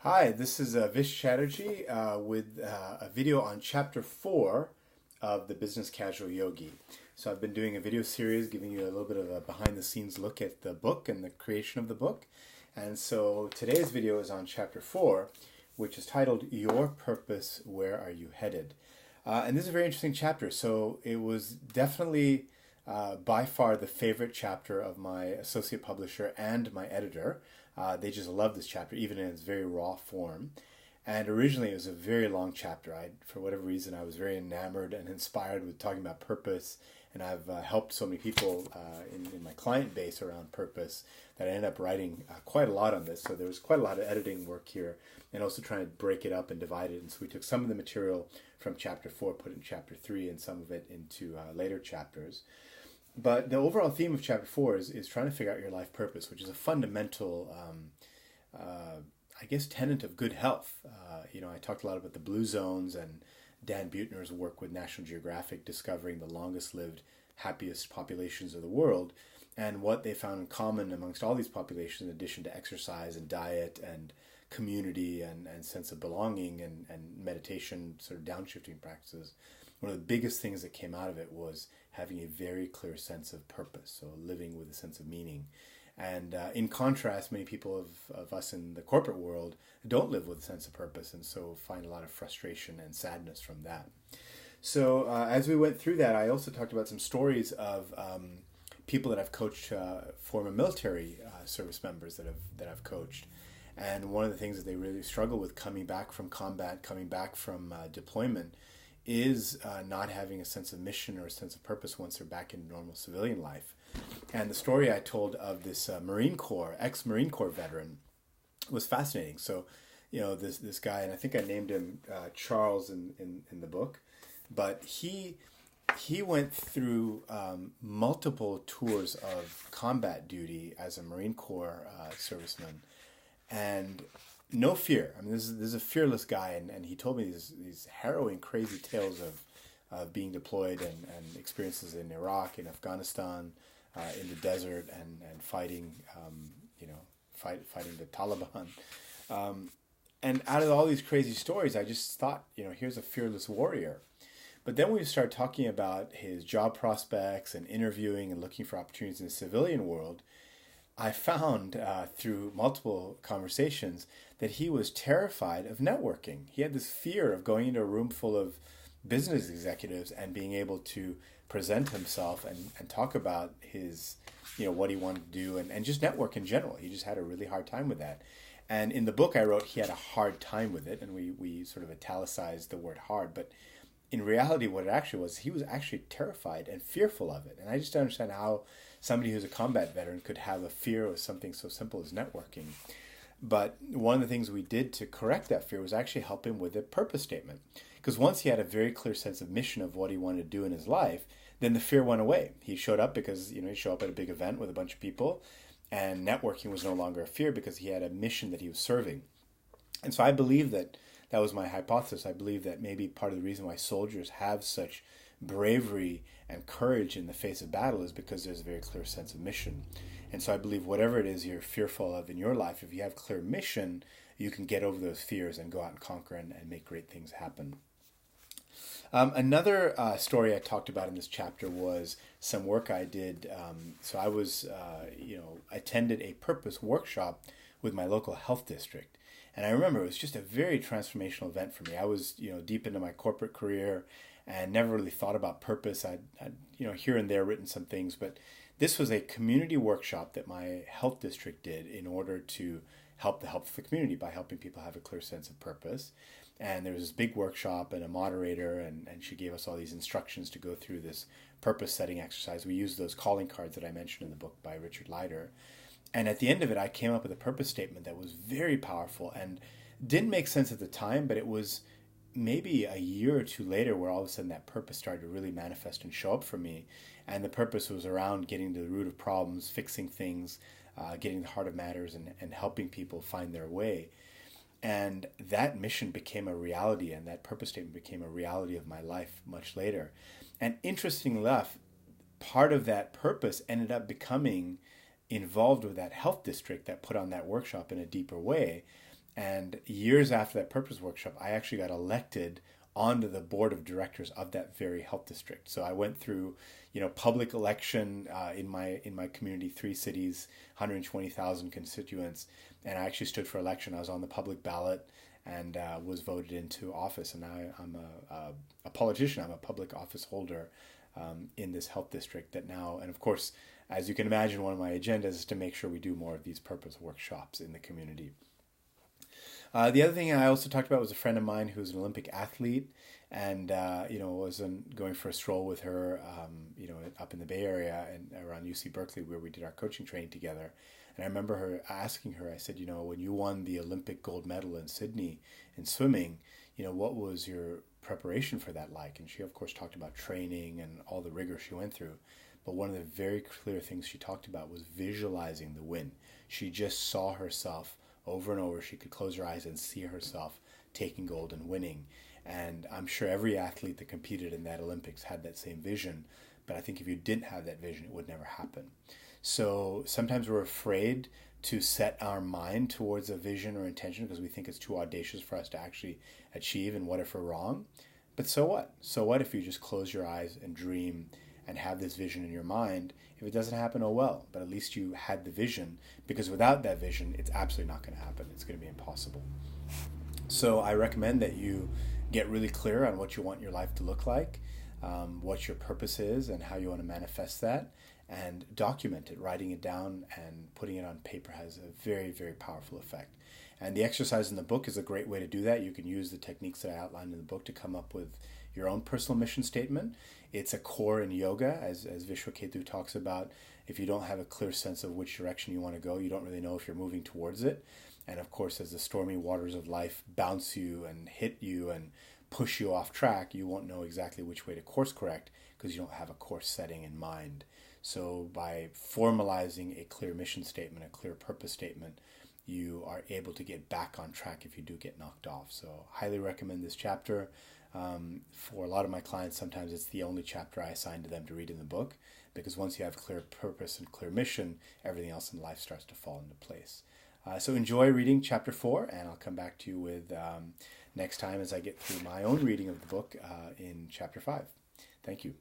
Hi, this is Vish Chatterjee with a video on Chapter 4 of the Business Casual Yogi. So I've been doing a video series giving you a little bit of a behind-the-scenes look at the book and the creation of the book. And so today's video is on Chapter 4, which is titled, Your Purpose, Where Are You Headed? And this is a very interesting chapter. So it was definitely by far the favorite chapter of my associate publisher and my editor. They just love this chapter, even in its very raw form. And originally it was a very long chapter. For whatever reason, I was very enamored and inspired with talking about purpose. And I've helped so many people in my client base around purpose that I ended up writing quite a lot on this. So there was quite a lot of editing work here and also trying to break it up and divide it. And so we took some of the material from Chapter 4, put it in Chapter 3, and some of it into later chapters. But the overall theme of Chapter 4 is trying to figure out your life purpose, which is a fundamental, tenet of good health. I talked a lot about the blue zones and Dan Buettner's work with National Geographic discovering the longest lived, happiest populations of the world, and what they found in common amongst all these populations, in addition to exercise and diet and community and sense of belonging and meditation, sort of downshifting practices. One of the biggest things that came out of it was having a very clear sense of purpose, so living with a sense of meaning. And in contrast, many people of us in the corporate world don't live with a sense of purpose, and so find a lot of frustration and sadness from that. So as we went through that, I also talked about some stories of people that I've coached, former military service members that I've coached. And one of the things that they really struggle with coming back from combat, coming back from deployment, is not having a sense of mission or a sense of purpose once they're back in normal civilian life. And the story I told of this Marine Corps, ex-Marine Corps veteran was fascinating. So, this guy, and I think I named him Charles in the book, but he went through multiple tours of combat duty as a Marine Corps serviceman, and no fear. I mean, this is a fearless guy, and he told me these harrowing, crazy tales of being deployed and experiences in Iraq, in Afghanistan, in the desert, and fighting, fighting the Taliban. And out of all these crazy stories, I just thought, here's a fearless warrior. But then we start talking about his job prospects and interviewing and looking for opportunities in the civilian world. I found through multiple conversations that he was terrified of networking. He had this fear of going into a room full of business executives and being able to present himself and talk about his, what he wanted to do and just network in general. He just had a really hard time with that. And in the book I wrote, he had a hard time with it, and we sort of italicized the word hard. But in reality, what it actually was, he was actually terrified and fearful of it. And I just don't understand how somebody who's a combat veteran could have a fear of something so simple as networking. But one of the things we did to correct that fear was actually help him with a purpose statement. Because once he had a very clear sense of mission of what he wanted to do in his life, then the fear went away. He showed up because, he showed up at a big event with a bunch of people, and networking was no longer a fear because he had a mission that he was serving. And so I believe that was my hypothesis. I believe that maybe part of the reason why soldiers have such bravery and courage in the face of battle is because there's a very clear sense of mission. And so I believe whatever it is you're fearful of in your life, if you have clear mission, you can get over those fears and go out and conquer and make great things happen. Another story I talked about in this chapter was some work I did. So I was, attended a purpose workshop with my local health district. And I remember it was just a very transformational event for me. I was, deep into my corporate career and never really thought about purpose. I'd here and there written some things, but this was a community workshop that my health district did in order to help the health of the community by helping people have a clear sense of purpose. And there was this big workshop and a moderator, and she gave us all these instructions to go through this purpose setting exercise. We used those calling cards that I mentioned in the book by Richard Leider. And at the end of it, I came up with a purpose statement that was very powerful and didn't make sense at the time, but it was maybe a year or two later where all of a sudden that purpose started to really manifest and show up for me. And the purpose was around getting to the root of problems, fixing things, getting to the heart of matters, and helping people find their way. And that mission became a reality, and that purpose statement became a reality of my life much later. And interestingly enough, part of that purpose ended up becoming involved with that health district that put on that workshop in a deeper way. And years after that purpose workshop, I actually got elected onto the board of directors of that very health district. So I went through, public election in my community, 3 cities, 120,000 constituents, and I actually stood for election. I was on the public ballot and was voted into office. And now I'm a politician. I'm a public office holder in this health district that now, and of course, as you can imagine, one of my agendas is to make sure we do more of these purpose workshops in the community. The other thing I also talked about was a friend of mine who's an Olympic athlete, and was going for a stroll with her, up in the Bay Area and around UC Berkeley, where we did our coaching training together. And I remember her asking her, I said, when you won the Olympic gold medal in Sydney in swimming, what was your preparation for that like? And she, of course, talked about training and all the rigor she went through. But one of the very clear things she talked about was visualizing the win. She just saw herself over and over. She could close her eyes and see herself taking gold and winning. And I'm sure every athlete that competed in that Olympics had that same vision. But I think if you didn't have that vision, it would never happen. So sometimes we're afraid to set our mind towards a vision or intention because we think it's too audacious for us to actually achieve. And what if we're wrong? But so what? So what if you just close your eyes and dream and have this vision in your mind? If it doesn't happen, oh well, but at least you had the vision, because without that vision, it's absolutely not going to happen. It's going to be impossible. So I recommend that you get really clear on what you want your life to look like, what your purpose is, and how you want to manifest that, and document it. Writing it down and putting it on paper has a very, very powerful effect. And the exercise in the book is a great way to do that. You can use the techniques that I outlined in the book to come up with your own personal mission statement. It's a core in yoga, as Vishwaketu talks about. If you don't have a clear sense of which direction you want to go, you don't really know if you're moving towards it. And of course, as the stormy waters of life bounce you and hit you and push you off track, you won't know exactly which way to course correct because you don't have a course setting in mind. So by formalizing a clear mission statement, a clear purpose statement, you are able to get back on track if you do get knocked off. So highly recommend this chapter. For a lot of my clients, sometimes it's the only chapter I assign to them to read in the book, because once you have clear purpose and clear mission, everything else in life starts to fall into place. So enjoy reading chapter 4, and I'll come back to you with next time as I get through my own reading of the book in chapter 5. Thank you.